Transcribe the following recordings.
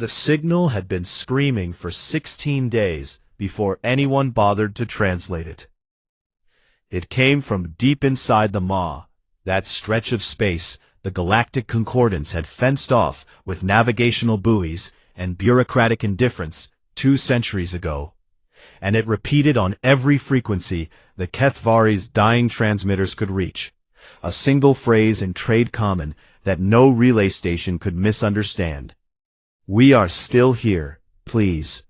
The signal had been screaming for 16 days before anyone bothered to translate it. It came from deep inside the maw, that stretch of space the Galactic Concordance had fenced off with navigational buoys and bureaucratic indifference 2 centuries ago. And it repeated on every frequency the HFY's dying transmitters could reach, a single phrase in trade common that no relay station could misunderstand. "We are still here, please."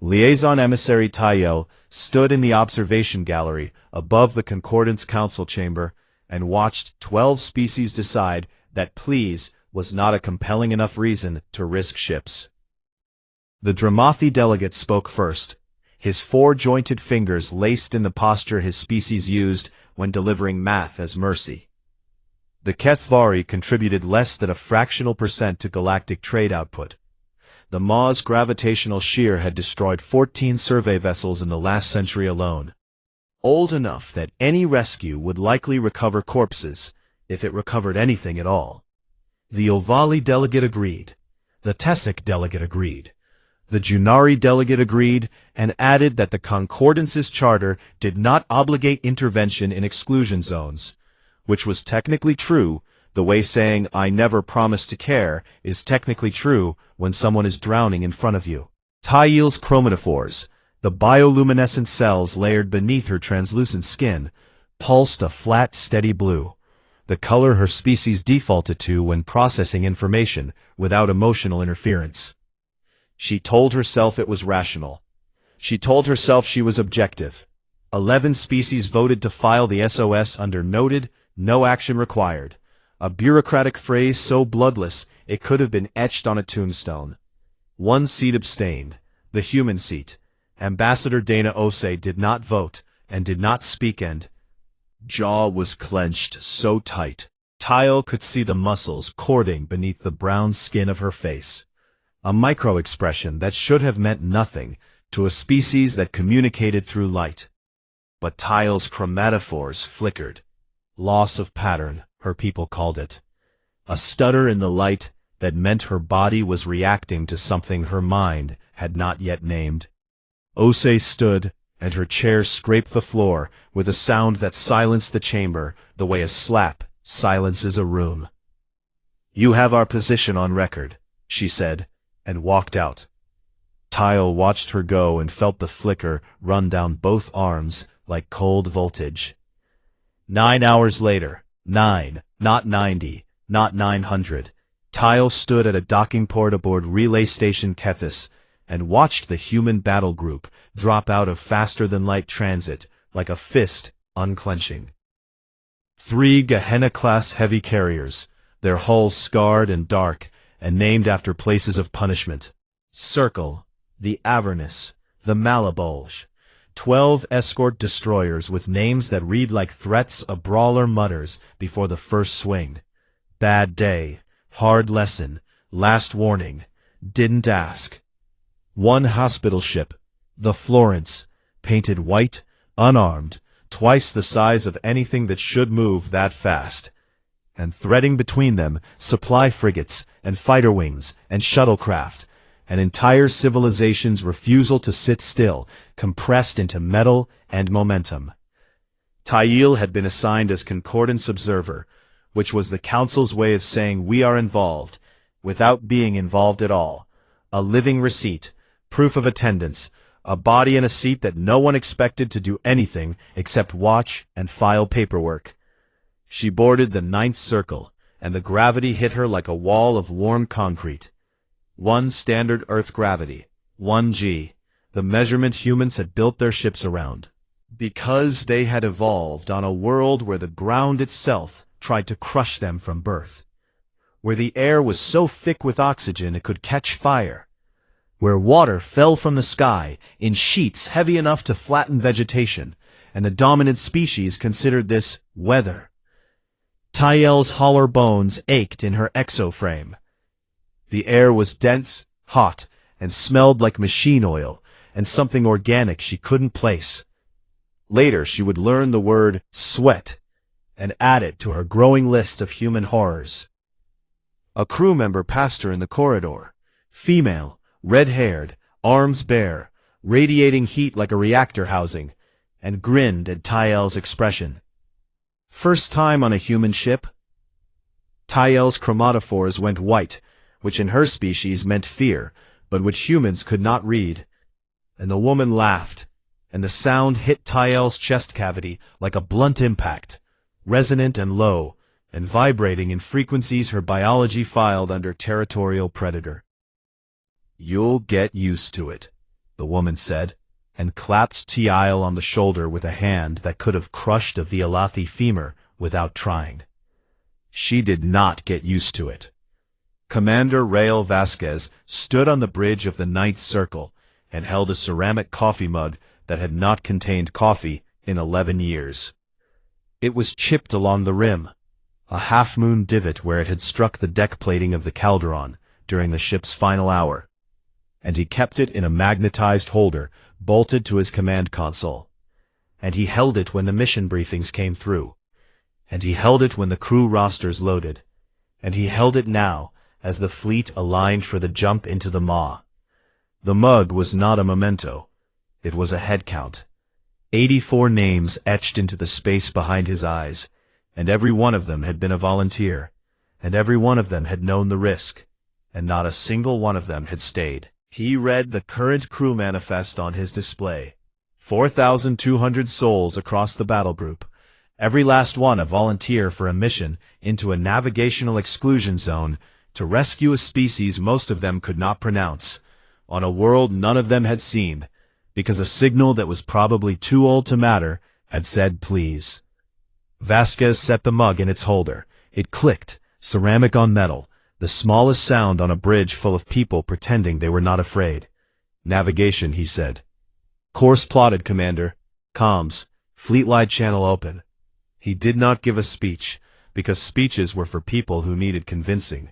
Liaison Emissary Tayel stood in the observation gallery above the Concordance Council chamber and watched 12 species decide that please was not a compelling enough reason to risk ships. The Dramathi delegate spoke first, his 4-jointed fingers laced in the posture his species used when delivering math as mercy. The HFY contributed less than a fractional percent to galactic trade output. The maw's gravitational shear had destroyed 14 survey vessels in the last century alone. Old enough that any rescue would likely recover corpses, if it recovered anything at all. The Ovali delegate agreed. The Tessic delegate agreed. The Junari delegate agreed and added that the Concordance's charter did not obligate intervention in exclusion zones, which was technically true, the way saying "I never promised to care" is technically true when someone is drowning in front of you. Tayel's chromatophores, the bioluminescent cells layered beneath her translucent skin, pulsed a flat, steady blue, the color her species defaulted to when processing information without emotional interference. She told herself it was rational. She told herself she was objective. 11 species voted to file the SOS under noted, no action required, a bureaucratic phrase so bloodless it could have been etched on a tombstone. 1 seat abstained, the human seat. Ambassador Dana Osei did not vote and did not speak, and jaw was clenched so tight Tayel could see the muscles cording beneath the brown skin of her face. A micro-expression that should have meant nothing to a species that communicated through light. But Tayel's chromatophores flickered. Loss of pattern, her people called it. A stutter in the light that meant her body was reacting to something her mind had not yet named. Osei stood, and her chair scraped the floor with a sound that silenced the chamber the way a slap silences a room. "You have our position on record," she said, and walked out. Tayel watched her go and felt the flicker run down both arms like cold voltage. 9 hours later, 9, not 90, not 900, Tayel stood at a docking port aboard Relay Station Kethis and watched the human battle group drop out of faster-than-light transit like a fist unclenching. 3 Gehenna-class heavy carriers, their hulls scarred and dark, and named after places of punishment. Circle, the Avernus, the Malabulge. 12 escort destroyers with names that read like threats a brawler mutters before the first swing. Bad day, hard lesson, last warning, didn't ask. 1 hospital ship, the Florence, painted white, unarmed, twice the size of anything that should move that fast. And threading between them, supply frigates and fighter wings and shuttlecraft, an entire civilization's refusal to sit still, compressed into metal and momentum. Tayel had been assigned as Concordance Observer, which was the Council's way of saying we are involved, without being involved at all. A living receipt, proof of attendance, a body in a seat that no one expected to do anything except watch and file paperwork. She boarded the 9th circle, and the gravity hit her like a wall of warm concrete. 1 standard Earth gravity, 1 G, the measurement humans had built their ships around. Because they had evolved on a world where the ground itself tried to crush them from birth. Where the air was so thick with oxygen it could catch fire. Where water fell from the sky in sheets heavy enough to flatten vegetation, and the dominant species considered this weather. Tayel's hollow bones ached in her exoframe. The air was dense, hot, and smelled like machine oil, and something organic she couldn't place. Later she would learn the word sweat, and add it to her growing list of human horrors. A crew member passed her in the corridor, Female, red-haired, arms bare, radiating heat like a reactor housing, and grinned at Tyel's expression. First time on a human ship? Tyel's chromatophores went white, which in her species meant fear, but which humans could not read. And the woman laughed, and the sound hit Tyel's chest cavity like a blunt impact, resonant and low, and vibrating in frequencies her biology filed under territorial predator. "You'll get used to it," the woman said, and clapped Tyel on the shoulder with a hand that could have crushed a Vialathi femur without trying. She did not get used to it. Commander Rael Vasquez stood on the bridge of the Ninth Circle and held a ceramic coffee mug that had not contained coffee in 11 years. It was chipped along the rim, a half-moon divot where it had struck the deck plating of the Calderon during the ship's final hour, and he kept it in a magnetized holder bolted to his command console. And he held it when the mission briefings came through, and he held it when the crew rosters loaded, and he held it now as the fleet aligned for the jump into the maw. The mug was not a memento. It was a head count. 84 names etched into the space behind his eyes, and every one of them had been a volunteer, and every one of them had known the risk, and not a single one of them had stayed. He read the current crew manifest on his display. 4,200 souls across the battle group, every last one a volunteer for a mission into a navigational exclusion zone to rescue a species most of them could not pronounce, on a world none of them had seen, because a signal that was probably too old to matter had said please. Vasquez set the mug in its holder. It clicked, ceramic on metal, the smallest sound on a bridge full of people pretending they were not afraid. "Navigation," he said. "Course plotted, Commander. Comms. Fleet-wide channel open." He did not give a speech, because speeches were for people who needed convincing,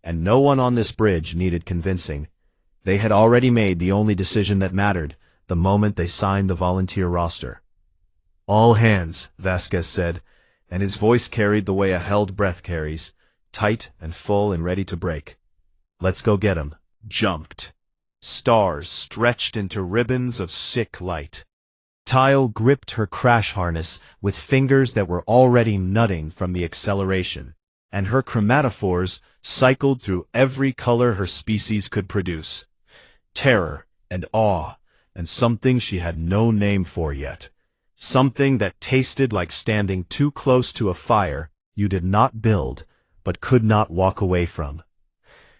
and no one on this bridge needed convincing. They had already made the only decision that mattered the moment they signed the volunteer roster. "All hands," Vasquez said, and his voice carried the way a held breath carries, tight and full and ready to break. "Let's go get 'em." Jumped. Stars stretched into ribbons of sick light. Tyel gripped her crash harness with fingers that were already nutting from the acceleration, and her chromatophores cycled through every color her species could produce. Terror and awe, and something she had no name for yet. Something that tasted like standing too close to a fire you did not build, but could not walk away from.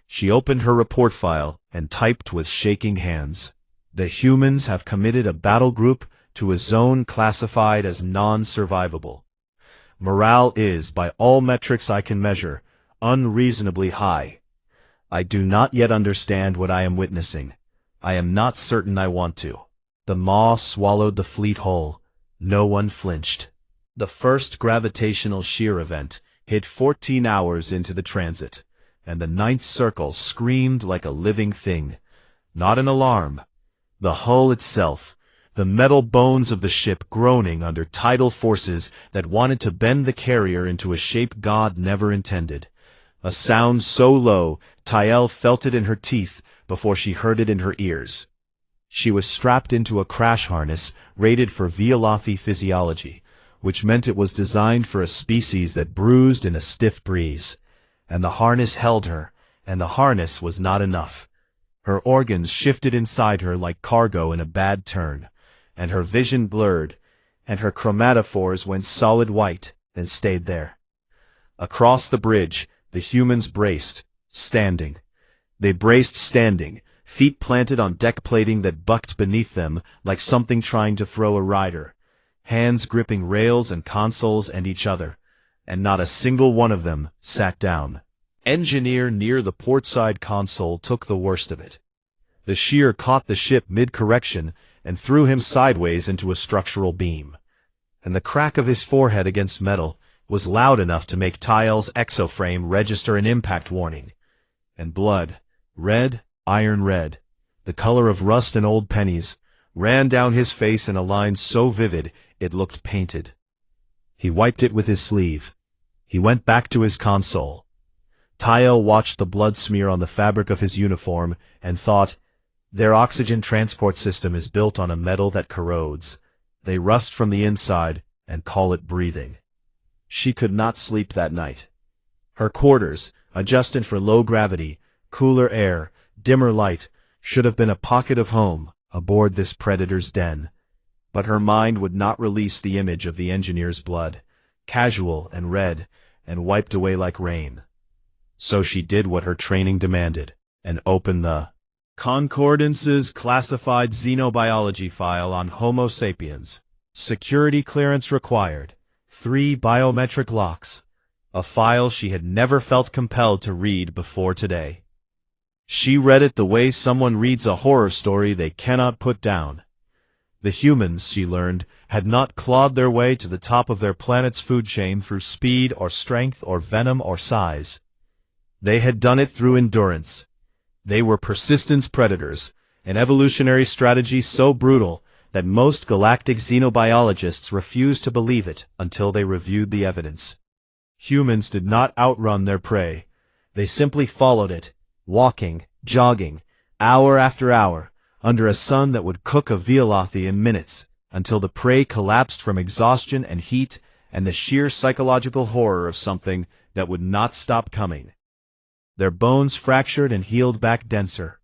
She opened her report file and typed with shaking hands. "The humans have committed a battle group to a zone classified as non-survivable. Morale is, by all metrics I can measure, unreasonably high. I do not yet understand what I am witnessing. I am not certain I want to." The maw swallowed the fleet whole. No one flinched. The first gravitational shear event hit 14 hours into the transit, and the Ninth Circle screamed like a living thing. Not an alarm. The hull itself, the metal bones of the ship groaning under tidal forces that wanted to bend the carrier into a shape God never intended. A sound so low, Tyel felt it in her teeth before she heard it in her ears. She was strapped into a crash harness rated for Vialathi physiology, which meant it was designed for a species that bruised in a stiff breeze. And the harness held her, and the harness was not enough. Her organs shifted inside her like cargo in a bad turn, and her vision blurred, and her chromatophores went solid white and stayed there. Across the bridge, the humans braced, standing. They braced standing, feet planted on deck plating that bucked beneath them like something trying to throw a rider, hands gripping rails and consoles and each other, and not a single one of them sat down. Engineer near the portside console took the worst of it. The shear caught the ship mid-correction and threw him sideways into a structural beam, and the crack of his forehead against metal was loud enough to make Tyel's exoframe register an impact warning. And blood, red, iron red, the color of rust and old pennies, ran down his face in a line so vivid it looked painted. He wiped it with his sleeve. He went back to his console. Tyle watched the blood smear on the fabric of his uniform and thought, their oxygen transport system is built on a metal that corrodes. They rust from the inside and call it breathing. She could not sleep that night. Her quarters, adjusted for low gravity, cooler air, dimmer light, should have been a pocket of home aboard this predator's den. But her mind would not release the image of the engineer's blood, casual and red, and wiped away like rain. So she did what her training demanded, and opened the Concordance's classified xenobiology file on Homo sapiens. Security clearance required. 3 biometric locks. A file she had never felt compelled to read before today. She read it the way someone reads a horror story they cannot put down. The humans, she learned, had not clawed their way to the top of their planet's food chain through speed or strength or venom or size. They had done it through endurance. They were persistence predators, an evolutionary strategy so brutal that most galactic xenobiologists refused to believe it until they reviewed the evidence. Humans did not outrun their prey. They simply followed it, walking, jogging, hour after hour, under a sun that would cook a vealothi in minutes, until the prey collapsed from exhaustion and heat and the sheer psychological horror of something that would not stop coming. Their bones fractured and healed back denser.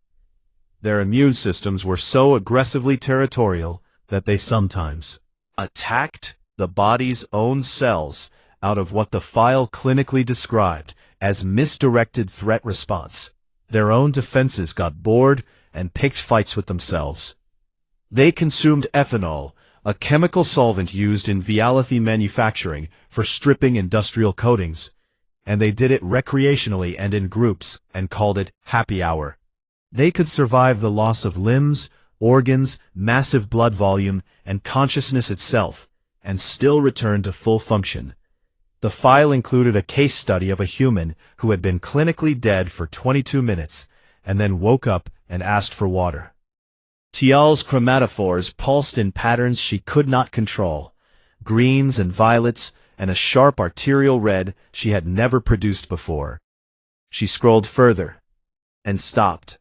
Their immune systems were so aggressively territorial that they sometimes attacked the body's own cells out of what the file clinically described as misdirected threat response. Their own defenses got bored and picked fights with themselves. They consumed ethanol, a chemical solvent used in vealothi manufacturing for stripping industrial coatings, and they did it recreationally and in groups and called it happy hour. They could survive the loss of limbs, organs, massive blood volume, and consciousness itself, and still return to full function. The file included a case study of a human who had been clinically dead for 22 minutes, and then woke up and asked for water. Tial's chromatophores pulsed in patterns she could not control, greens and violets, and a sharp arterial red she had never produced before. She scrolled further, and stopped.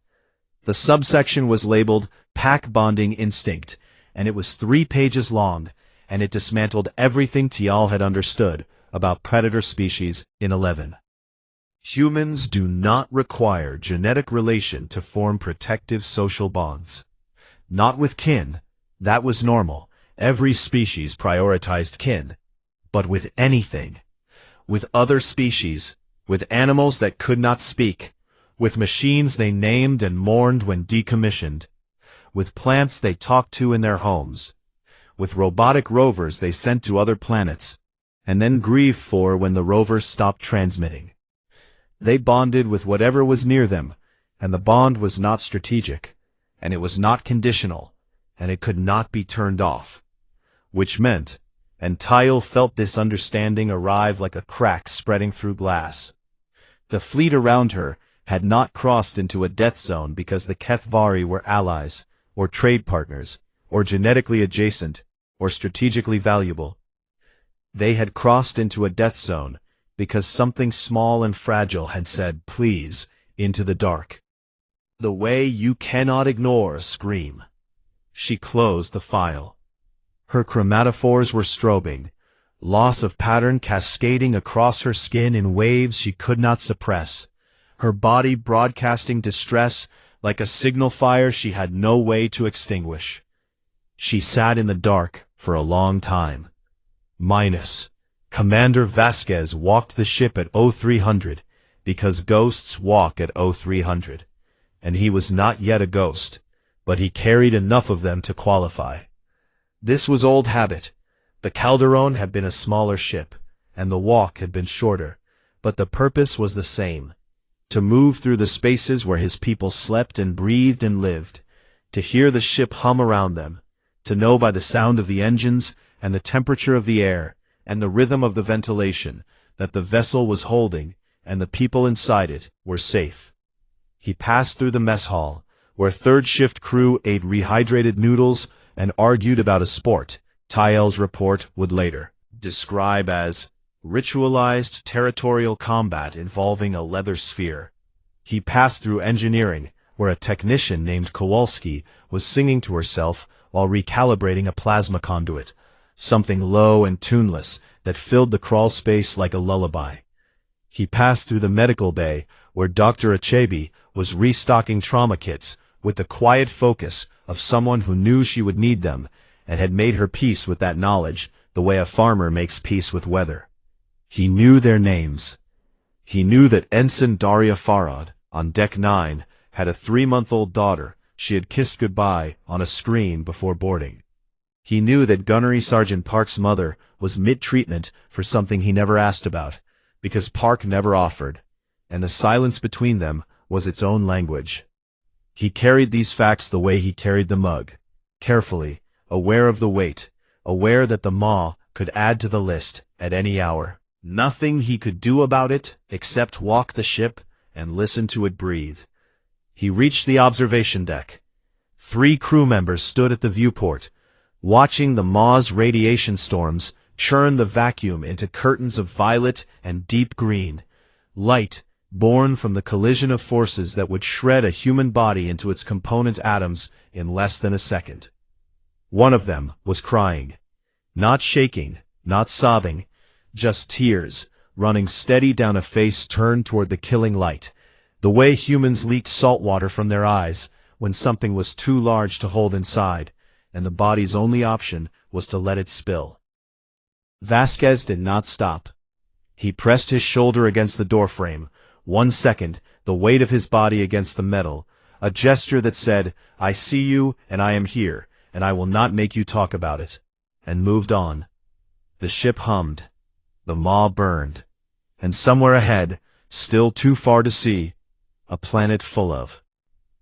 The subsection was labeled Pack Bonding Instinct, and it was 3 pages long, and it dismantled everything Tial had understood about predator species in 11. Humans do not require genetic relation to form protective social bonds. Not with kin. That was normal. Every species prioritized kin. But with anything. With other species. With animals that could not speak. With machines they named and mourned when decommissioned. With plants they talked to in their homes. With robotic rovers they sent to other planets, and then grieved for when the rovers stopped transmitting. They bonded with whatever was near them, and the bond was not strategic, and it was not conditional, and it could not be turned off. Which meant, and Tyle felt this understanding arrive like a crack spreading through glass. The fleet around her had not crossed into a death zone because the Kethvari were allies, or trade partners, or genetically adjacent, or strategically valuable. They had crossed into a death zone because something small and fragile had said, please, into the dark. The way you cannot ignore a scream. She closed the file. Her chromatophores were strobing, loss of pattern cascading across her skin in waves she could not suppress, her body broadcasting distress like a signal fire she had no way to extinguish. She sat in the dark for a long time. Commander Vasquez walked the ship at 0300 because ghosts walk at 0300, and he was not yet a ghost, but he carried enough of them to qualify. This was old habit. The Calderon had been a smaller ship, and the walk had been shorter, but the purpose was the same: to move through the spaces where his people slept and breathed and lived, to hear the ship hum around them, to know by the sound of the engines and the temperature of the air and the rhythm of the ventilation that the vessel was holding and the people inside it were safe. He passed through the mess hall, where third-shift crew ate rehydrated noodles and argued about a sport Tyel's report would later describe as ritualized territorial combat involving a leather sphere. He passed through engineering, where a technician named Kowalski was singing to herself while recalibrating a plasma conduit, something low and tuneless that filled the crawl space like a lullaby. He passed through the medical bay, where Dr. Achebe was restocking trauma kits with the quiet focus of someone who knew she would need them and had made her peace with that knowledge the way a farmer makes peace with weather. He knew their names. He knew that Ensign Daria Farad, on Deck 9, had a 3-month-old daughter she had kissed goodbye on a screen before boarding. He knew that Gunnery Sergeant Park's mother was mid-treatment for something he never asked about, because Park never offered, and the silence between them was its own language. He carried these facts the way he carried the mug, carefully, aware of the weight, aware that the maw could add to the list at any hour. Nothing he could do about it except walk the ship and listen to it breathe. He reached the observation deck. 3 crew members stood at the viewport, watching the maw's radiation storms churn the vacuum into curtains of violet and deep green, light born from the collision of forces that would shred a human body into its component atoms in less than a second. One of them was crying. Not shaking, not sobbing, just tears running steady down a face turned toward the killing light, the way humans leaked salt water from their eyes when something was too large to hold inside, and the body's only option was to let it spill. Vasquez did not stop. He pressed his shoulder against the doorframe, 1 second, the weight of his body against the metal, a gesture that said, "I see you, and I am here, and I will not make you talk about it," and moved on. The ship hummed. The maw burned. And somewhere ahead, still too far to see, a planet full of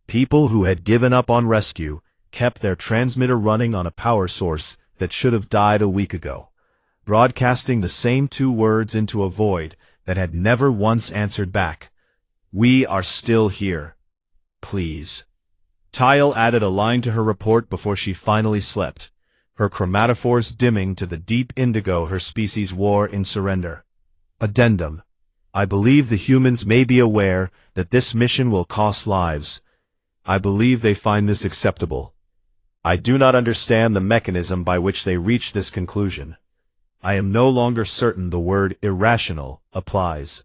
people who had given up on rescue, kept their transmitter running on a power source that should have died a week ago, broadcasting the same 2 words into a void that had never once answered back. "We are still here. Please." Tyle added a line to her report before she finally slept, her chromatophores dimming to the deep indigo her species wore in surrender. Addendum. I believe the humans may be aware that this mission will cost lives. I believe they find this acceptable. I do not understand the mechanism by which they reach this conclusion. I am no longer certain the word irrational applies.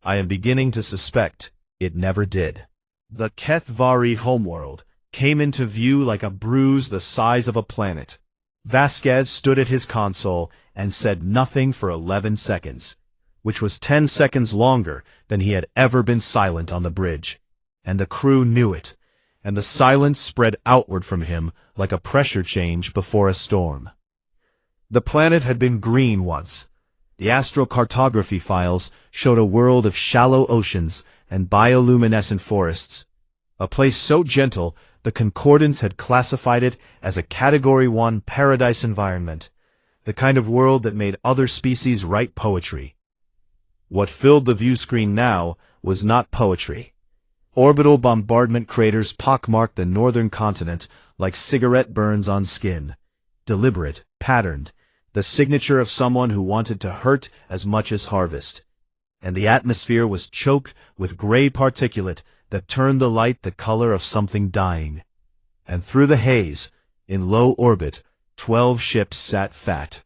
I am beginning to suspect it never did. The Kethvari homeworld came into view like a bruise the size of a planet. Vasquez stood at his console and said nothing for 11 seconds, which was 10 seconds longer than he had ever been silent on the bridge. And the crew knew it, and the silence spread outward from him like a pressure change before a storm. The planet had been green once. The astrocartography files showed a world of shallow oceans and bioluminescent forests, a place so gentle the concordance had classified it as a Category 1 paradise environment, the kind of world that made other species write poetry. What filled the view screen now was not poetry. Orbital bombardment craters pockmarked the northern continent like cigarette burns on skin, deliberate, patterned, the signature of someone who wanted to hurt as much as harvest. And the atmosphere was choked with gray particulate that turned the light the color of something dying. And through the haze, in low orbit, 12 ships sat fat,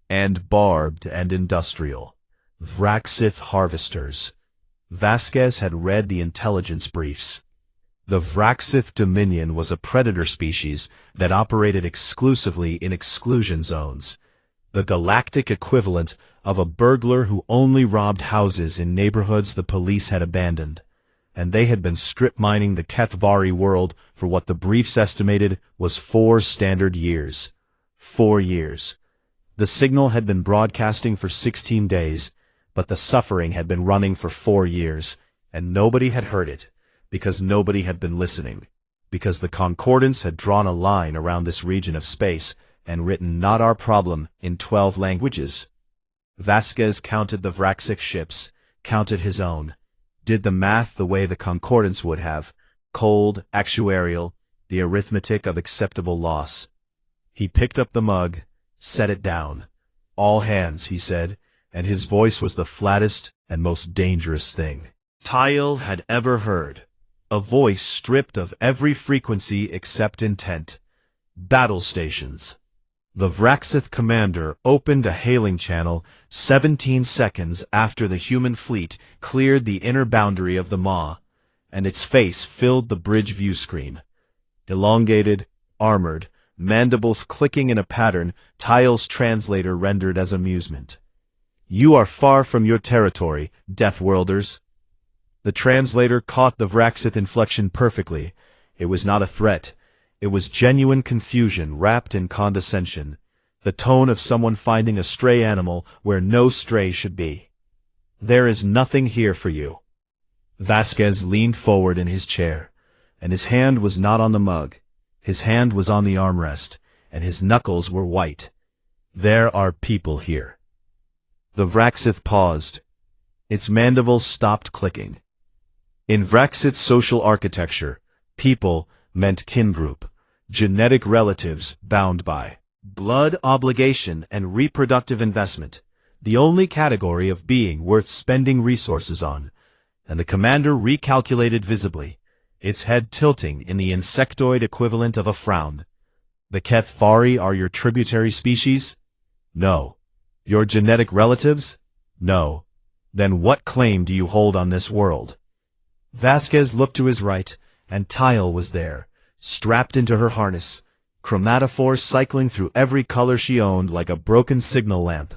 and barbed and industrial. Vraxith harvesters. Vasquez had read the intelligence briefs. The Vraxith Dominion was a predator species that operated exclusively in exclusion zones, the galactic equivalent of a burglar who only robbed houses in neighborhoods the police had abandoned. And they had been strip mining the Kethvari world for what the briefs estimated was 4 standard years. 4 years. The signal had been broadcasting for 16 days, but the suffering had been running for 4 years, and nobody had heard it, because nobody had been listening, because the concordance had drawn a line around this region of space and written "Not Our Problem" in 12 languages. Vasquez counted the Vraxith ships, counted his own, did the math the way the concordance would have, cold, actuarial, the arithmetic of acceptable loss. He picked up the mug, set it down. "All hands," he said, and his voice was the flattest and most dangerous thing Tyle had ever heard. A voice stripped of every frequency except intent. Battle stations. The Vraxith commander opened a hailing channel 17 seconds after the human fleet cleared the inner boundary of the Maw, and its face filled the bridge view screen. Elongated, armored, mandibles clicking in a pattern Tyle's translator rendered as amusement. "You are far from your territory, Deathworlders." The translator caught the Vraxith inflection perfectly. It was not a threat. It was genuine confusion wrapped in condescension, the tone of someone finding a stray animal where no stray should be. "There is nothing here for you." Vasquez leaned forward in his chair, and his hand was not on the mug. His hand was on the armrest, and his knuckles were white. "There are people here." The Vraxith paused. Its mandibles stopped clicking. In Vraxith's social architecture, people meant kin group, genetic relatives bound by blood obligation and reproductive investment, the only category of being worth spending resources on, and the commander recalculated visibly, its head tilting in the insectoid equivalent of a frown. "The Kethvari are your tributary species? No. Your genetic relatives? No. Then what claim do you hold on this world?" Vasquez looked to his right, and Tyle was there, strapped into her harness, chromatophore cycling through every color she owned like a broken signal lamp,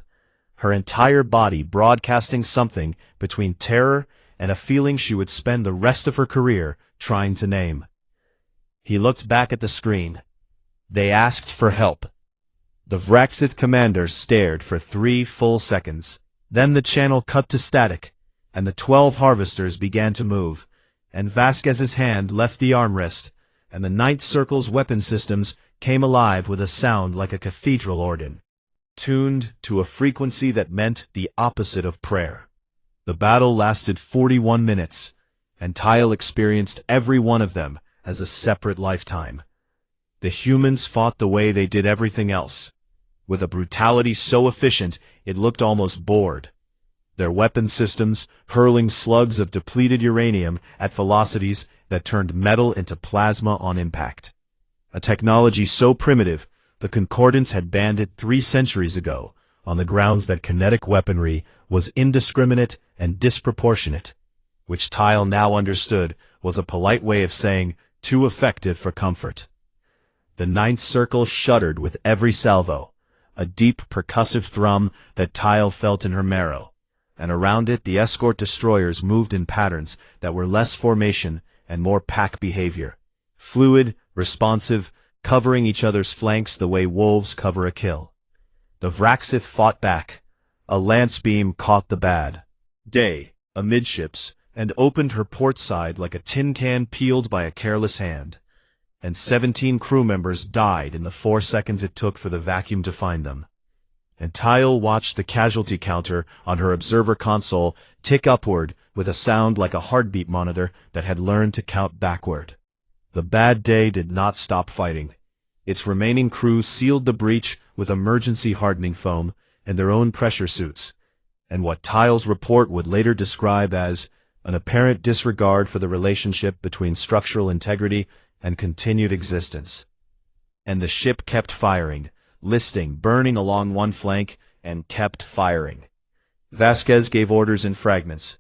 her entire body broadcasting something between terror and a feeling she would spend the rest of her career trying to name. He looked back at the screen. They asked for help. The Vraxith commander stared for 3 full seconds. Then the channel cut to static, and the 12 harvesters began to move, and Vasquez's hand left the armrest, and the Ninth Circle's weapon systems came alive with a sound like a cathedral organ, tuned to a frequency that meant the opposite of prayer. The battle lasted 41 minutes, and Tyle experienced every one of them as a separate lifetime. The humans fought the way they did everything else, with a brutality so efficient it looked almost bored. Their weapon systems hurling slugs of depleted uranium at velocities that turned metal into plasma on impact. A technology so primitive, the Concordance had banned it 3 centuries ago, on the grounds that kinetic weaponry was indiscriminate and disproportionate, which Tyle now understood was a polite way of saying too effective for comfort. The Ninth Circle shuddered with every salvo, a deep percussive thrum that Tyle felt in her marrow, and around it the escort destroyers moved in patterns that were less formation and more pack behavior, fluid, responsive, covering each other's flanks the way wolves cover a kill. The Vraxith fought back. A lance beam caught the bad day amidships and opened her port side like a tin can peeled by a careless hand, and 17 crew members died in the 4 seconds it took for the vacuum to find them. And Tyle watched the casualty counter on her observer console tick upward with a sound like a heartbeat monitor that had learned to count backward. The bad day did not stop fighting. Its remaining crew sealed the breach with emergency hardening foam and their own pressure suits, and what Tyle's report would later describe as an apparent disregard for the relationship between structural integrity and continued existence. And the ship kept firing, listing burning along one flank, and kept firing. Vasquez gave orders in fragments.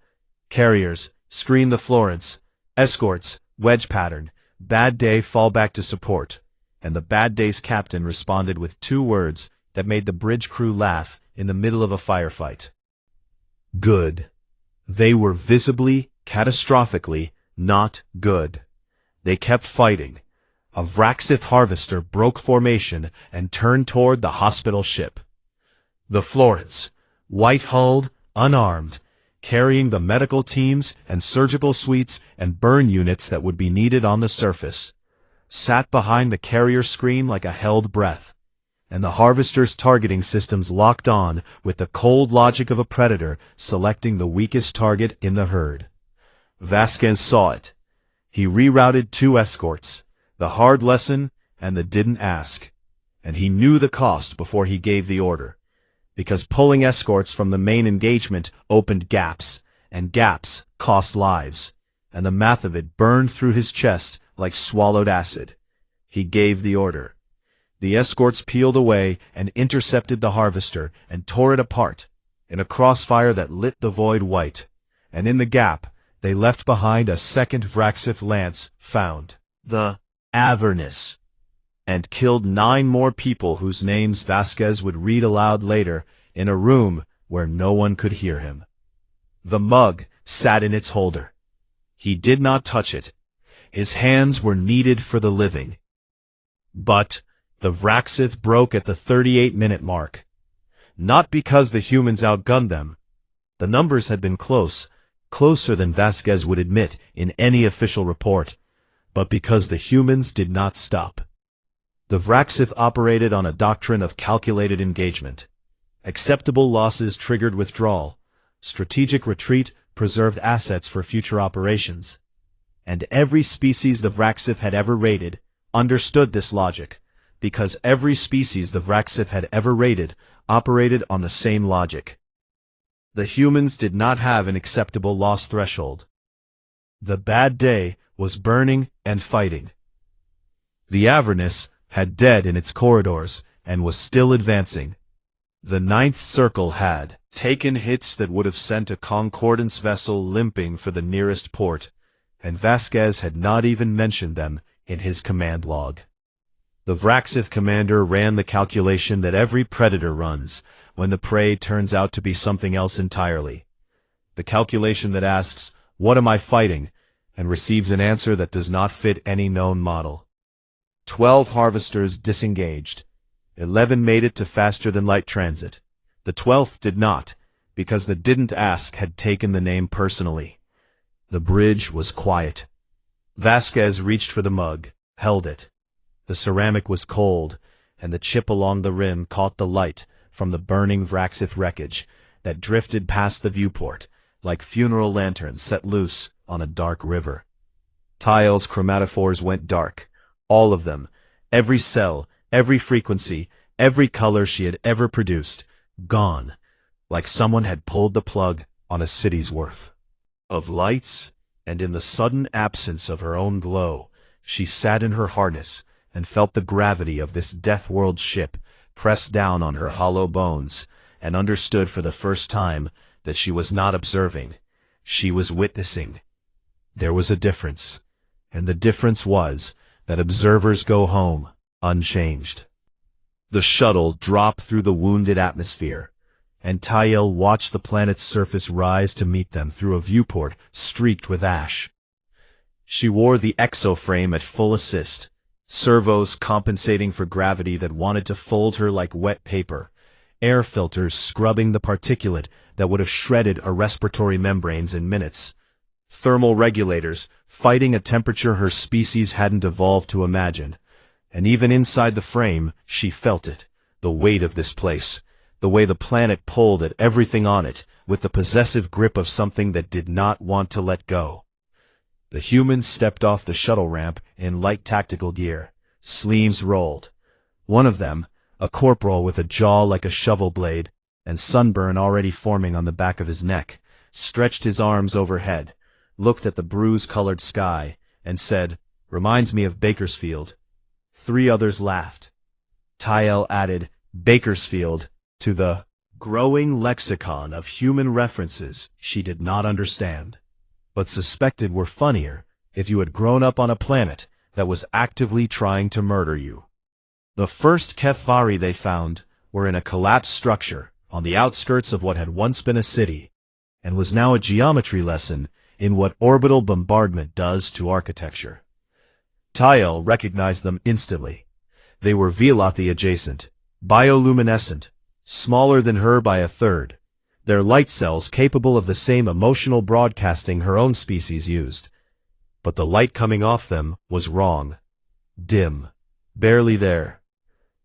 Carriers, screen the Florence. Escorts, wedge pattern. Bad day, fall back to support. And the bad day's captain responded with 2 words that made the bridge crew laugh in the middle of a firefight. Good. They were visibly, catastrophically, not good. They kept fighting. A Vraxith harvester broke formation and turned toward the hospital ship. The Florence, white-hulled, unarmed, carrying the medical teams and surgical suites and burn units that would be needed on the surface, sat behind the carrier screen like a held breath, and the harvester's targeting systems locked on with the cold logic of a predator selecting the weakest target in the herd. Vasquez saw it. He rerouted 2 escorts, the hard lesson and the didn't ask, and he knew the cost before he gave the order. because pulling escorts from the main engagement opened gaps, and gaps cost lives, and the math of it burned through his chest like swallowed acid. He gave the order. The escorts peeled away and intercepted the harvester and tore it apart in a crossfire that lit the void white, and in the gap they left behind a second Vraxith lance found, the Avernus, and killed 9 more people whose names Vasquez would read aloud later in a room where no one could hear him. The mug sat in its holder. He did not touch it. His hands were needed for the living. But the Vraxith broke at the 38-minute mark. Not because the humans outgunned them. The numbers had been close, closer than Vasquez would admit in any official report, but because the humans did not stop. The Vraxith operated on a doctrine of calculated engagement. Acceptable losses triggered withdrawal. Strategic retreat preserved assets for future operations. And every species the Vraxith had ever raided understood this logic, because every species the Vraxith had ever raided operated on the same logic. The humans did not have an acceptable loss threshold. The bad day was burning and fighting. The Avernus had dead in its corridors and was still advancing. The Ninth Circle had taken hits that would have sent a Concordance vessel limping for the nearest port, and Vasquez had not even mentioned them in his command log. The Vraxith commander ran the calculation that every predator runs when the prey turns out to be something else entirely. The calculation that asks, "What am I fighting?" and receives an answer that does not fit any known model. 12 harvesters disengaged. 11 made it to faster-than-light transit. The 12th did not, because the didn't ask had taken the name personally. The bridge was quiet. Vasquez reached for the mug, held it. The ceramic was cold, and the chip along the rim caught the light from the burning Vraxith wreckage that drifted past the viewport like funeral lanterns set loose on a dark river. Tile's chromatophores went dark, all of them, every cell, every frequency, every color she had ever produced, gone, like someone had pulled the plug on a city's worth of lights, and in the sudden absence of her own glow, she sat in her harness and felt the gravity of this death-world ship press down on her hollow bones, and understood for the first time that she was not observing, she was witnessing. There was a difference, and the difference was that observers go home unchanged. The shuttle dropped through the wounded atmosphere, and Tayel watched the planet's surface rise to meet them through a viewport streaked with ash. She wore the exoframe at full assist, servos compensating for gravity that wanted to fold her like wet paper, air filters scrubbing the particulate that would have shredded her respiratory membranes in minutes, thermal regulators fighting a temperature her species hadn't evolved to imagine. And even inside the frame, she felt it, the weight of this place, the way the planet pulled at everything on it, with the possessive grip of something that did not want to let go. The humans stepped off the shuttle ramp in light tactical gear. Sleeves rolled. One of them, a corporal with a jaw like a shovel blade, and sunburn already forming on the back of his neck, stretched his arms overhead, looked at the bruise-colored sky, and said, "Reminds me of Bakersfield." 3 others laughed. Tayel added Bakersfield to the growing lexicon of human references she did not understand, but suspected were funnier if you had grown up on a planet that was actively trying to murder you. The first Kefvari they found were in a collapsed structure on the outskirts of what had once been a city, and was now a geometry lesson in what orbital bombardment does to architecture. Tayel recognized them instantly. They were Velothi adjacent, bioluminescent, smaller than her by a third, their light cells capable of the same emotional broadcasting her own species used. But the light coming off them was wrong. Dim. Barely there.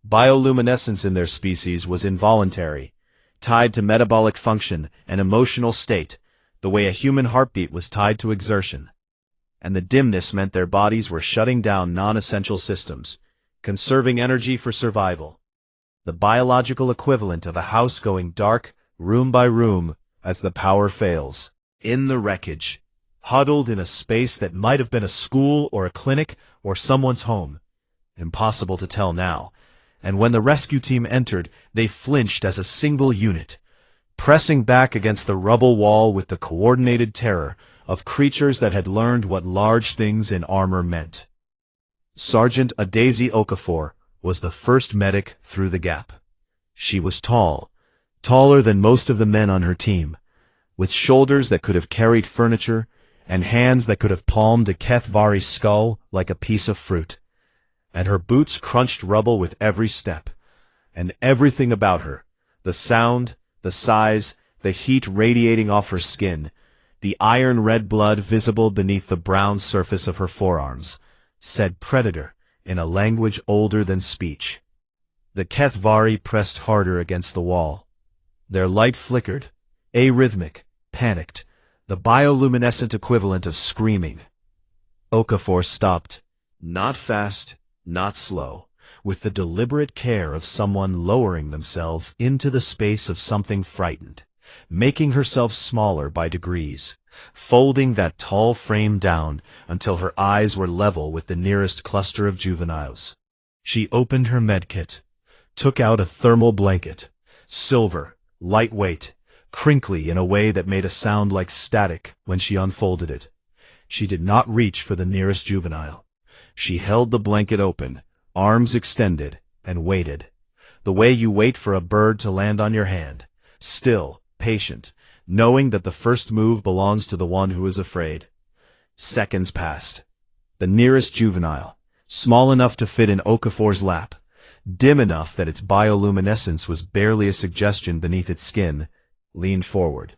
Bioluminescence in their species was involuntary, tied to metabolic function and emotional state, the way a human heartbeat was tied to exertion. And the dimness meant their bodies were shutting down non-essential systems, conserving energy for survival. the biological equivalent of a house going dark, room by room, as the power fails. In the wreckage, huddled in a space that might have been a school or a clinic or someone's home. Impossible to tell now. And when the rescue team entered, they flinched as a single unit, pressing back against the rubble wall with the coordinated terror of creatures that had learned what large things in armor meant. Sergeant Adaisy Okafor was the first medic through the gap. She was tall, taller than most of the men on her team, with shoulders that could have carried furniture and hands that could have palmed a Kethvari's skull like a piece of fruit. And her boots crunched rubble with every step. And everything about her, the sound, the size, the heat radiating off her skin, the iron-red blood visible beneath the brown surface of her forearms, said predator in a language older than speech. The Kethvari pressed harder against the wall. Their light flickered, arrhythmic, panicked, the bioluminescent equivalent of screaming. Okafor stopped, not fast, not slow, with the deliberate care of someone lowering themselves into the space of something frightened, making herself smaller by degrees, folding that tall frame down until her eyes were level with the nearest cluster of juveniles. She opened her medkit, took out a thermal blanket, silver, lightweight, crinkly in a way that made a sound like static when she unfolded it. She did not reach for the nearest juvenile. She held the blanket open, arms extended, and waited, the way you wait for a bird to land on your hand, still, patient, knowing that the first move belongs to the one who is afraid. Seconds passed. The nearest juvenile, small enough to fit in Okafor's lap, dim enough that its bioluminescence was barely a suggestion beneath its skin, leaned forward.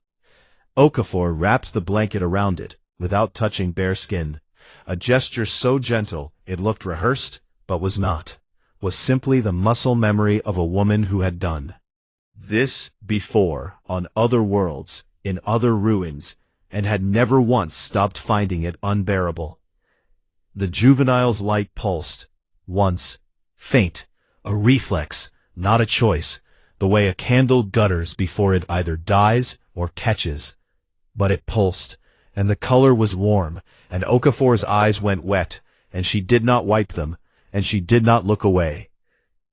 Okafor wrapped the blanket around it, without touching bare skin. A gesture so gentle it looked rehearsed, but was not, was simply the muscle memory of a woman who had done this before on other worlds, in other ruins, and had never once stopped finding it unbearable. The juvenile's light pulsed, once, faint, a reflex, not a choice, the way a candle gutters before it either dies or catches. But it pulsed, and the color was warm, and Okafor's eyes went wet, and she did not wipe them, and she did not look away.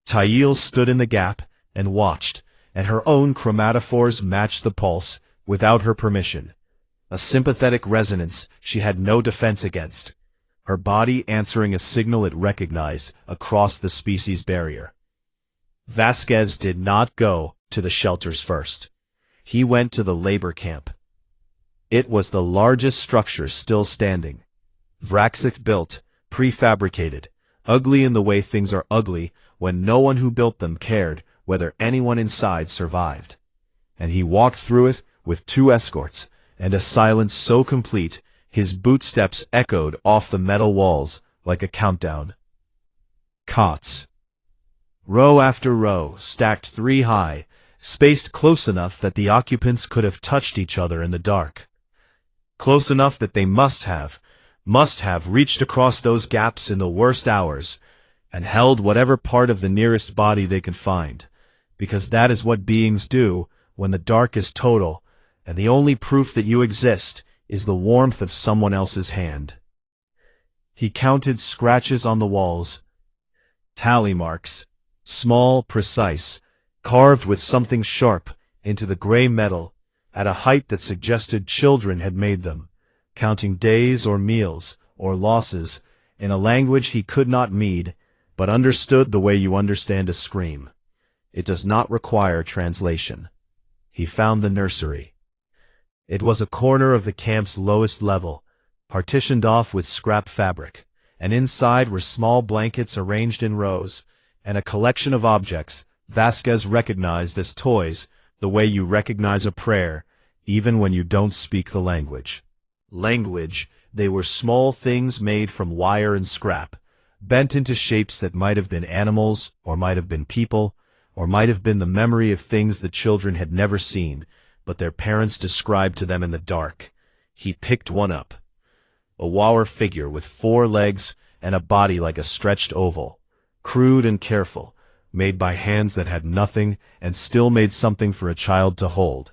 Tail stood in the gap and watched, and her own chromatophores matched the pulse, without her permission. A sympathetic resonance she had no defense against, her body answering a signal it recognized across the species barrier. Vasquez did not go to the shelters first. He went to the labor camp. It was the largest structure still standing. Vraxith built, prefabricated, ugly in the way things are ugly when no one who built them cared whether anyone inside survived. And he walked through it with 2 escorts, and a silence so complete his bootsteps echoed off the metal walls like a countdown. Cots. Row after row, stacked 3 high, spaced close enough that the occupants could have touched each other in the dark. Close enough that they must have reached across those gaps in the worst hours, and held whatever part of the nearest body they could find, because that is what beings do when the dark is total, and the only proof that you exist is the warmth of someone else's hand. He counted scratches on the walls, tally marks, small, precise, carved with something sharp into the gray metal, at a height that suggested children had made them, counting days or meals or losses in a language he could not mead, but understood the way you understand a scream. It does not require translation. He found the nursery. It was a corner of the camp's lowest level, partitioned off with scrap fabric, and inside were small blankets arranged in rows, and a collection of objects Vasquez recognized as toys, the way you recognize a prayer, even when you don't speak the language. They were small things made from wire and scrap, bent into shapes that might have been animals, or might have been people, or might have been the memory of things the children had never seen, but their parents described to them in the dark. He picked one up. A War figure with 4 legs and a body like a stretched oval, crude and careful, made by hands that had nothing and still made something for a child to hold.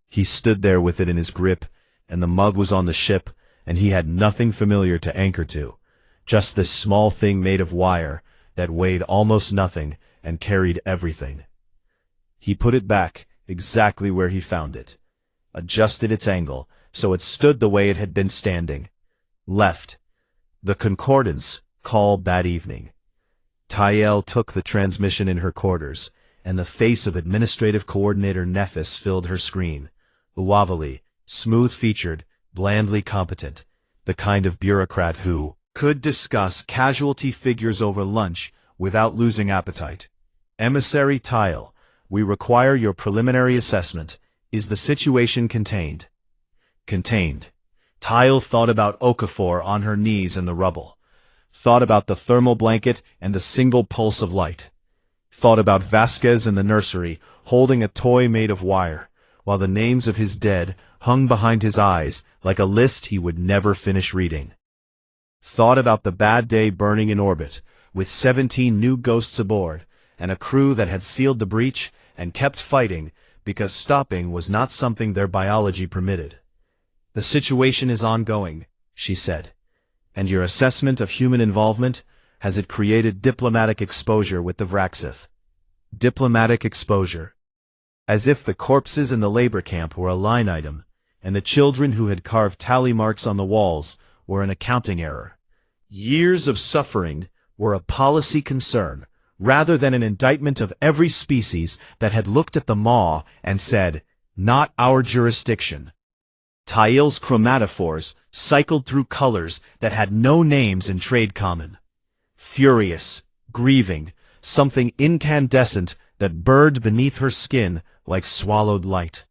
He stood there with it in his grip, and the mug was on the ship, and he had nothing familiar to anchor to, just this small thing made of wire that weighed almost nothing and carried everything. He put it back exactly where he found it, adjusted its angle so it stood the way it had been standing. Left. The concordance, call bad evening. Tyel took the transmission in her quarters, and the face of Administrative Coordinator Nephis filled her screen. Uavali, smooth-featured, blandly competent, the kind of bureaucrat who could discuss casualty figures over lunch without losing appetite. Emissary Tyel, we require your preliminary assessment. Is the situation contained? Contained. Tyel thought about Okafor on her knees in the rubble. Thought about the thermal blanket and the single pulse of light. Thought about Vasquez in the nursery, holding a toy made of wire, while the names of his dead hung behind his eyes like a list he would never finish reading. Thought about the bad day burning in orbit, with 17 new ghosts aboard, and a crew that had sealed the breach and kept fighting because stopping was not something their biology permitted. The situation is ongoing, she said. And your assessment of human involvement, has it created diplomatic exposure with the Vraxith? Diplomatic exposure. As if the corpses in the labor camp were a line item, and the children who had carved tally marks on the walls were an accounting error. Years of suffering were a policy concern, rather than an indictment of every species that had looked at the maw and said, not our jurisdiction. Tyel's chromatophores cycled through colors that had no names in trade common. Furious, grieving, something incandescent that burned beneath her skin like swallowed light.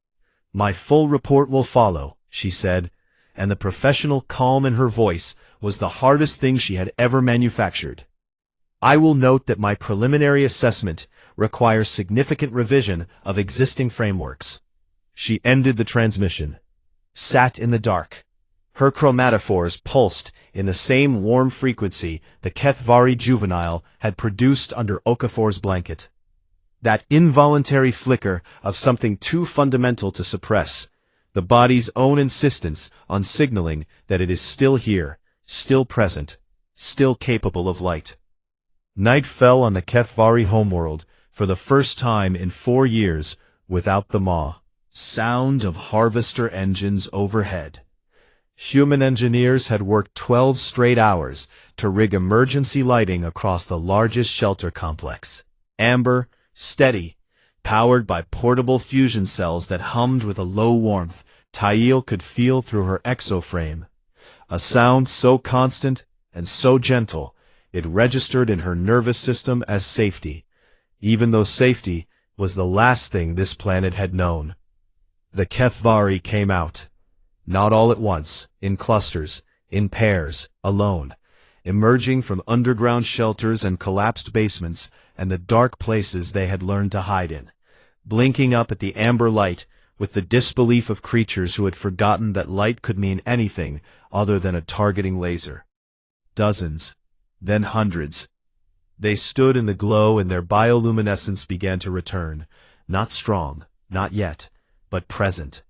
My full report will follow, she said, and the professional calm in her voice was the hardest thing she had ever manufactured. I will note that my preliminary assessment requires significant revision of existing frameworks. She ended the transmission. Sat in the dark. Her chromatophores pulsed in the same warm frequency the Kethvari juvenile had produced under Okafor's blanket. That involuntary flicker of something too fundamental to suppress, the body's own insistence on signaling that it is still here, still present, still capable of light. Night fell on the Kethvari homeworld for the first time in 4 years without the maw. Sound of harvester engines overhead. Human engineers had worked 12 straight hours to rig emergency lighting across the largest shelter complex. Amber, steady, powered by portable fusion cells that hummed with a low warmth Tyel could feel through her exoframe. A sound so constant and so gentle, it registered in her nervous system as safety, even though safety was the last thing this planet had known. The Kethvari came out. Not all at once, in clusters, in pairs, alone, emerging from underground shelters and collapsed basements and the dark places they had learned to hide in, blinking up at the amber light with the disbelief of creatures who had forgotten that light could mean anything other than a targeting laser. Dozens, then hundreds. They stood in the glow and their bioluminescence began to return, not strong, not yet, but present.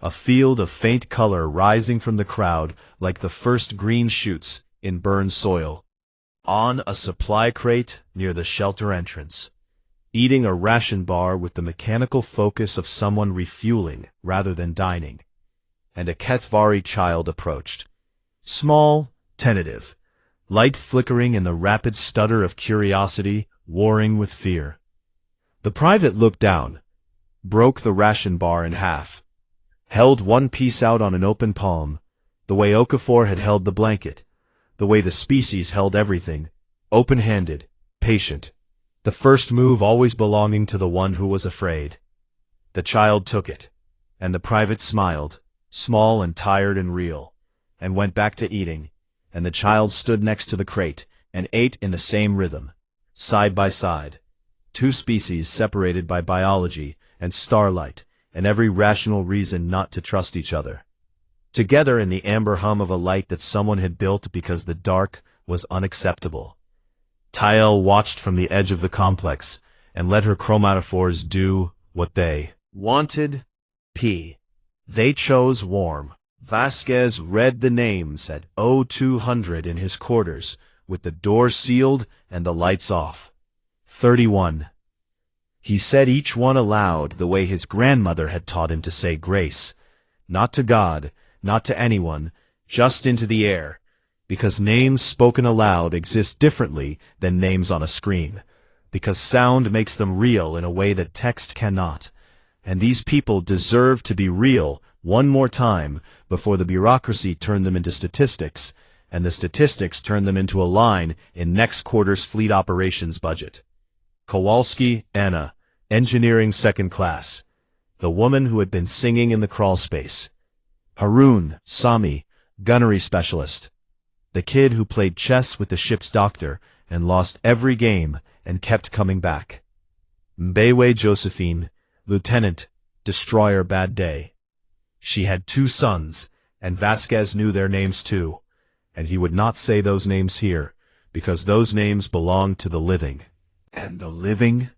A field of faint color rising from the crowd like the first green shoots in burned soil. On a supply crate near the shelter entrance. Eating a ration bar with the mechanical focus of someone refueling rather than dining. And a Kethvari child approached. Small, tentative, light flickering in the rapid stutter of curiosity, warring with fear. The private looked down, broke the ration bar in half, held one piece out on an open palm, the way Okafor had held the blanket, the way the species held everything, open-handed, patient, the first move always belonging to the one who was afraid. The child took it, and the private smiled, small and tired and real, and went back to eating, and the child stood next to the crate and ate in the same rhythm, side by side, two species separated by biology and starlight, and every rational reason not to trust each other. Together in the amber hum of a light that someone had built because the dark was unacceptable. Tyel watched from the edge of the complex and let her chromatophores do what they wanted. They chose warm. Vasquez read the names at 0200 in his quarters, with the door sealed and the lights off. 31. He said each one aloud the way his grandmother had taught him to say grace. Not to God, not to anyone, just into the air, because names spoken aloud exist differently than names on a screen, because sound makes them real in a way that text cannot. And these people deserve to be real one more time before the bureaucracy turned them into statistics, and the statistics turned them into a line in next quarter's fleet operations budget. Kowalski, Anna, engineering second class. The woman who had been singing in the crawl space. Haroon, Sami, gunnery specialist. The kid who played chess with the ship's doctor and lost every game and kept coming back. Mbewe Josephine, lieutenant, destroyer bad day. She had 2 sons, and Vasquez knew their names too, and he would not say those names here, because those names belonged to the living. And the living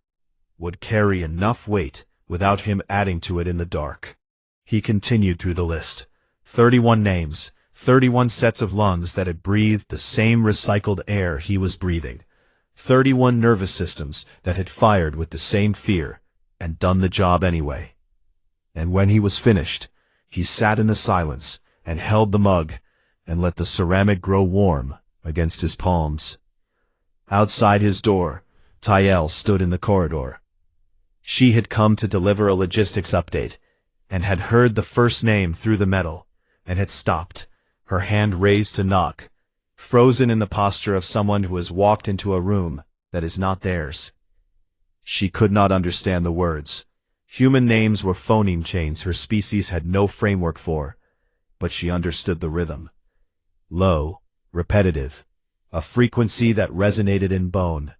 would carry enough weight without him adding to it in the dark. He continued through the list. 31 names, 31 sets of lungs that had breathed the same recycled air he was breathing. 31 nervous systems that had fired with the same fear and done the job anyway. And when he was finished, he sat in the silence and held the mug and let the ceramic grow warm against his palms. Outside his door, Tyel stood in the corridor. She had come to deliver a logistics update and had heard the first name through the metal and had stopped, her hand raised to knock, frozen in the posture of someone who has walked into a room that is not theirs. She could not understand the words. Human names were phoneme chains her species had no framework for, but she understood the rhythm. Low, repetitive, a frequency that resonated in bone.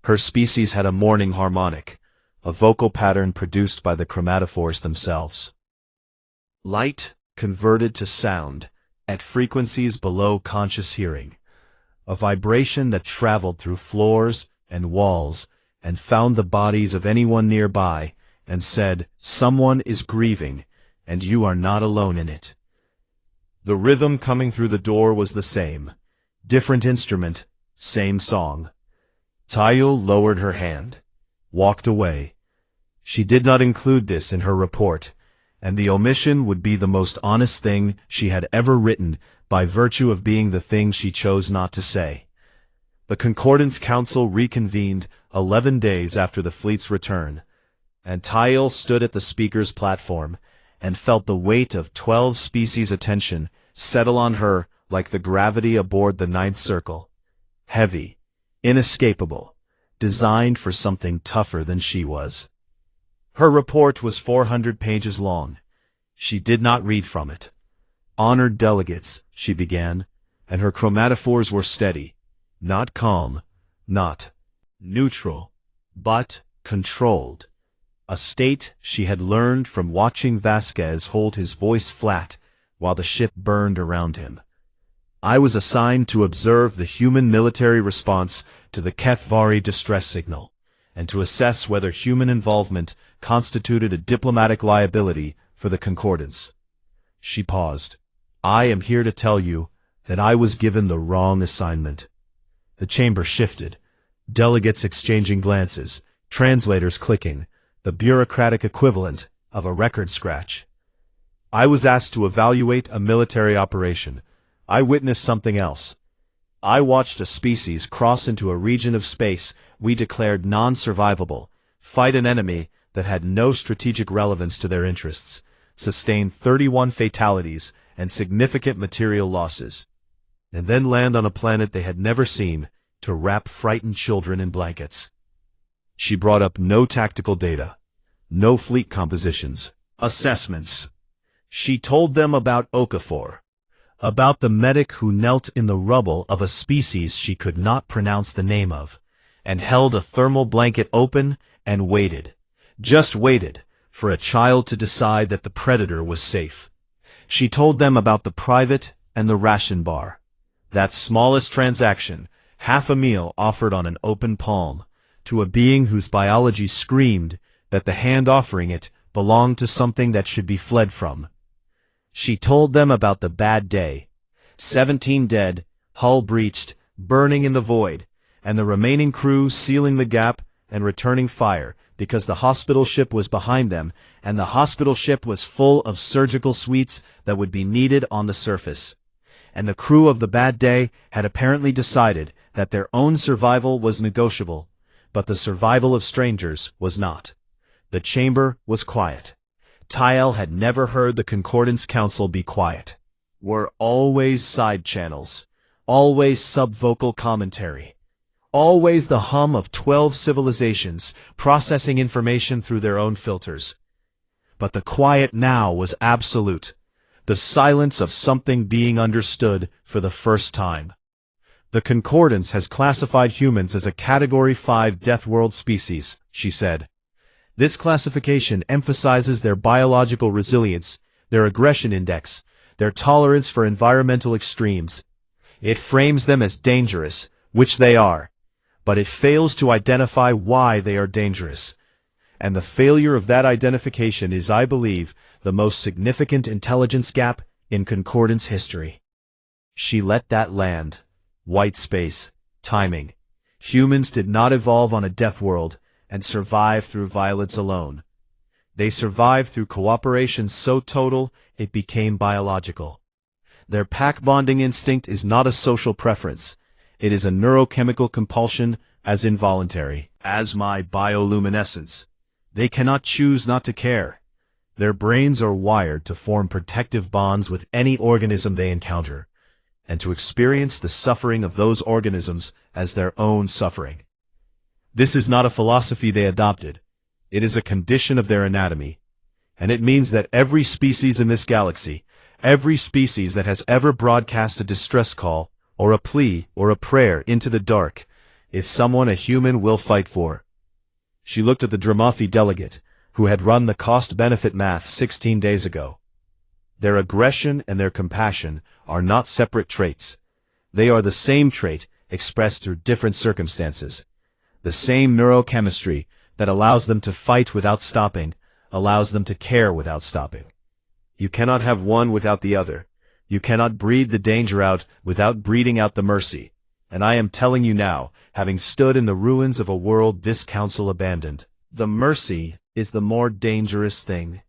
Her species had a morning harmonic, a vocal pattern produced by the chromatophores themselves. Light converted to sound at frequencies below conscious hearing, a vibration that traveled through floors and walls and found the bodies of anyone nearby and said, "Someone is grieving, and you are not alone in it." The rhythm coming through the door was the same. Different instrument, same song. Tyel lowered her hand, walked away. She did not include this in her report, and the omission would be the most honest thing she had ever written by virtue of being the thing she chose not to say. The Concordance Council reconvened 11 days after the fleet's return, and Tyel stood at the speaker's platform and felt the weight of 12 species' attention settle on her like the gravity aboard the Ninth Circle. Heavy, inescapable, designed for something tougher than she was. Her report was 400 pages long. She did not read from it. Honored delegates, she began, and her chromatophores were steady, not calm, not neutral, but controlled. A state she had learned from watching Vasquez hold his voice flat while the ship burned around him. I was assigned to observe the human military response to the Kethvari distress signal, and to assess whether human involvement constituted a diplomatic liability for the Concordance. She paused. I am here to tell you that I was given the wrong assignment. The chamber shifted, delegates exchanging glances, translators clicking, the bureaucratic equivalent of a record scratch. I was asked to evaluate a military operation. I witnessed something else. I watched a species cross into a region of space we declared non-survivable, fight an enemy that had no strategic relevance to their interests, sustain 31 fatalities and significant material losses, and then land on a planet they had never seen to wrap frightened children in blankets. She brought up no tactical data, no fleet compositions, assessments. She told them about Okafor, about the medic who knelt in the rubble of a species she could not pronounce the name of, and held a thermal blanket open and waited, just waited, for a child to decide that the predator was safe. She told them about the private and the ration bar, that smallest transaction, half a meal offered on an open palm, to a being whose biology screamed that the hand offering it belonged to something that should be fled from. She told them about the bad day. 17 dead, hull breached, burning in the void, and the remaining crew sealing the gap and returning fire because the hospital ship was behind them, and the hospital ship was full of surgical suites that would be needed on the surface. And the crew of the bad day had apparently decided that their own survival was negotiable, but the survival of strangers was not. The chamber was quiet. Tyel had never heard the Concordance Council be quiet. Were always side channels, always subvocal commentary, always the hum of 12 civilizations processing information through their own filters. But the quiet now was absolute, the silence of something being understood for the first time. The Concordance has classified humans as a Category 5 Death World species, she said. This classification emphasizes their biological resilience, their aggression index, their tolerance for environmental extremes. It frames them as dangerous, which they are, but it fails to identify why they are dangerous. And the failure of that identification is, I believe, the most significant intelligence gap in Concordance history. She let that land. White space. Timing. Humans did not evolve on a deaf world and survive through violence alone. They survived through cooperation so total it became biological. Their pack-bonding instinct is not a social preference. It is a neurochemical compulsion as involuntary as my bioluminescence. They cannot choose not to care. Their brains are wired to form protective bonds with any organism they encounter, and to experience the suffering of those organisms as their own suffering. This is not a philosophy they adopted. It is a condition of their anatomy, and it means that every species in this galaxy, every species that has ever broadcast a distress call, or a plea, or a prayer into the dark, is someone a human will fight for. She looked at the Dramathi delegate, who had run the cost-benefit math 16 days ago. Their aggression and their compassion are not separate traits. They are the same trait expressed through different circumstances. The same neurochemistry that allows them to fight without stopping, allows them to care without stopping. You cannot have one without the other. You cannot breed the danger out without breeding out the mercy. And I am telling you now, having stood in the ruins of a world this council abandoned, the mercy is the more dangerous thing.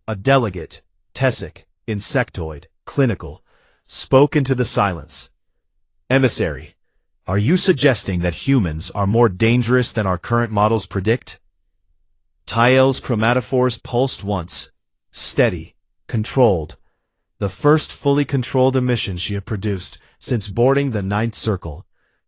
A delegate, Tessic, insectoid, clinical, spoke into the silence. Emissary, are you suggesting that humans are more dangerous than our current models predict? Tyel's chromatophores pulsed once, steady, controlled. The first fully controlled emission she had produced since boarding the Ninth Circle.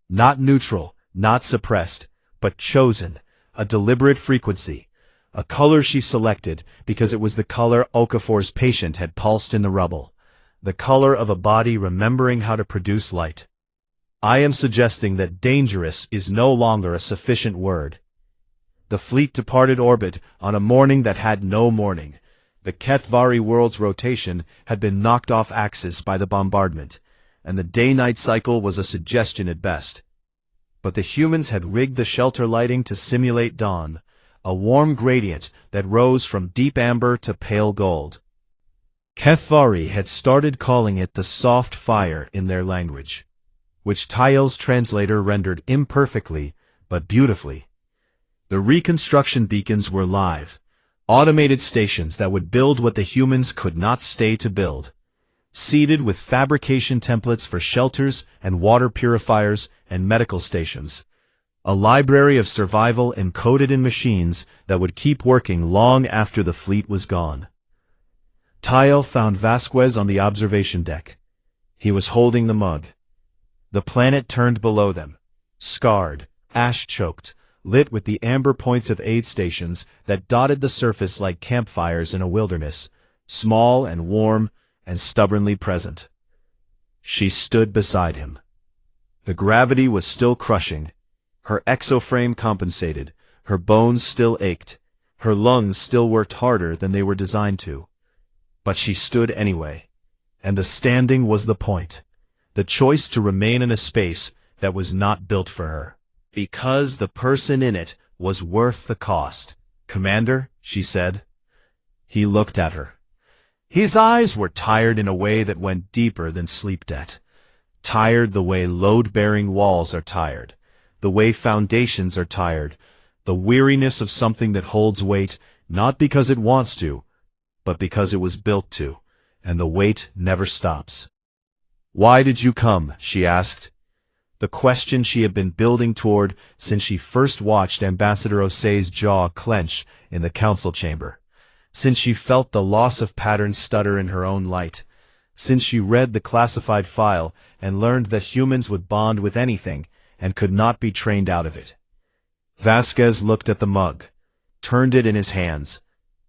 Not neutral, not suppressed, but chosen, a deliberate frequency. A color she selected because it was the color Okafor's patient had pulsed in the rubble. The color of a body remembering how to produce light. I am suggesting that dangerous is no longer a sufficient word. The fleet departed orbit on a morning that had no morning. The Kethvari world's rotation had been knocked off axis by the bombardment, and the day-night cycle was a suggestion at best. But the humans had rigged the shelter lighting to simulate dawn, a warm gradient that rose from deep amber to pale gold. Kethvari had started calling it the soft fire in their language, which Tyel's translator rendered imperfectly but beautifully. The reconstruction beacons were live, automated stations that would build what the humans could not stay to build, seeded with fabrication templates for shelters and water purifiers and medical stations, a library of survival encoded in machines that would keep working long after the fleet was gone. Tyel found Vasquez on the observation deck. He was holding the mug. The planet turned below them, scarred, ash-choked, lit with the amber points of aid stations that dotted the surface like campfires in a wilderness, small and warm and stubbornly present. She stood beside him. The gravity was still crushing. Her exoframe compensated. Her bones still ached. Her lungs still worked harder than they were designed to. But she stood anyway. And the standing was the point. The choice to remain in a space that was not built for her. Because the person in it was worth the cost. Commander, she said. He looked at her. His eyes were tired in a way that went deeper than sleep debt. Tired the way load-bearing walls are tired, the way foundations are tired, the weariness of something that holds weight, not because it wants to, but because it was built to, and the weight never stops. Why did you come? She asked. The question she had been building toward since she first watched Ambassador Osei's jaw clench in the council chamber, since she felt the loss of pattern stutter in her own light, since she read the classified file and learned that humans would bond with anything and could not be trained out of it. Vasquez looked at the mug, turned it in his hands.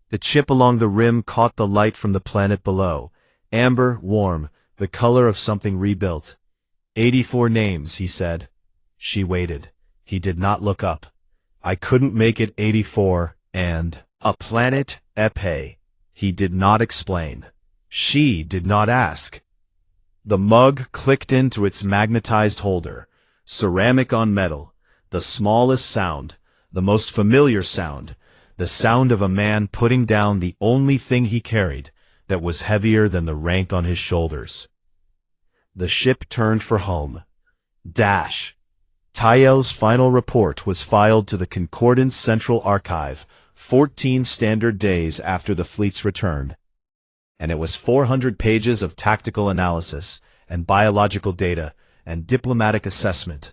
The chip along the rim caught the light from the planet below, amber, warm, the color of something rebuilt. 84 names, he said. She waited. He did not look up. I couldn't make it 84, and a planet, epee. He did not explain. She did not ask. The mug clicked into its magnetized holder, ceramic on metal, the smallest sound, the most familiar sound, the sound of a man putting down the only thing he carried that was heavier than the rank on his shoulders. The ship turned for home. Dash. Tayel's final report was filed to the Concordance Central Archive 14 standard days after the fleet's return, and it was 400 pages of tactical analysis and biological data and diplomatic assessment,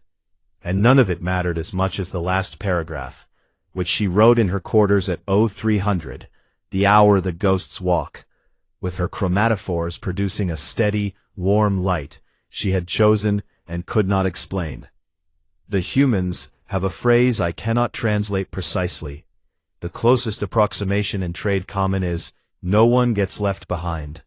and none of it mattered as much as the last paragraph, which she wrote in her quarters at 0300, the hour the ghosts walk, with her chromatophores producing a steady, warm light she had chosen and could not explain. The humans have a phrase I cannot translate precisely. The closest approximation in trade common is, no one gets left behind.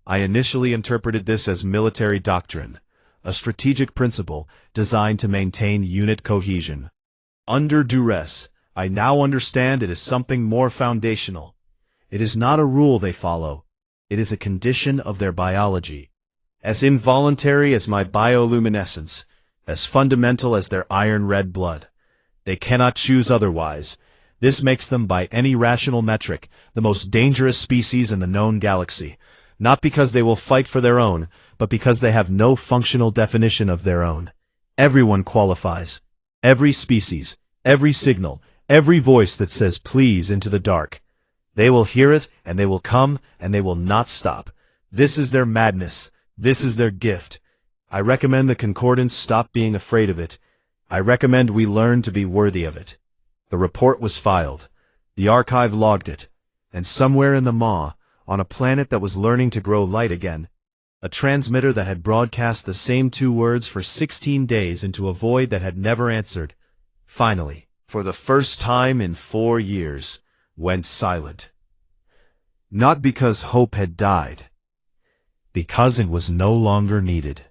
I initially interpreted this as military doctrine, a strategic principle designed to maintain unit cohesion. Under duress, I now understand it is something more foundational. It is not a rule they follow. It is a condition of their biology. As involuntary as my bioluminescence, as fundamental as their iron-red blood. They cannot choose otherwise. This makes them, by any rational metric, the most dangerous species in the known galaxy, not because they will fight for their own, but because they have no functional definition of their own. Everyone qualifies. Every species, every signal, every voice that says please into the dark. They will hear it, and they will come, and they will not stop. This is their madness. This is their gift. I recommend the Concordance stop being afraid of it. I recommend we learn to be worthy of it. The report was filed. The archive logged it. And somewhere in the maw, on a planet that was learning to grow light again, a transmitter that had broadcast the same 2 words for 16 days into a void that had never answered, finally, for the first time in 4 years, went silent. Not because hope had died, because it was no longer needed.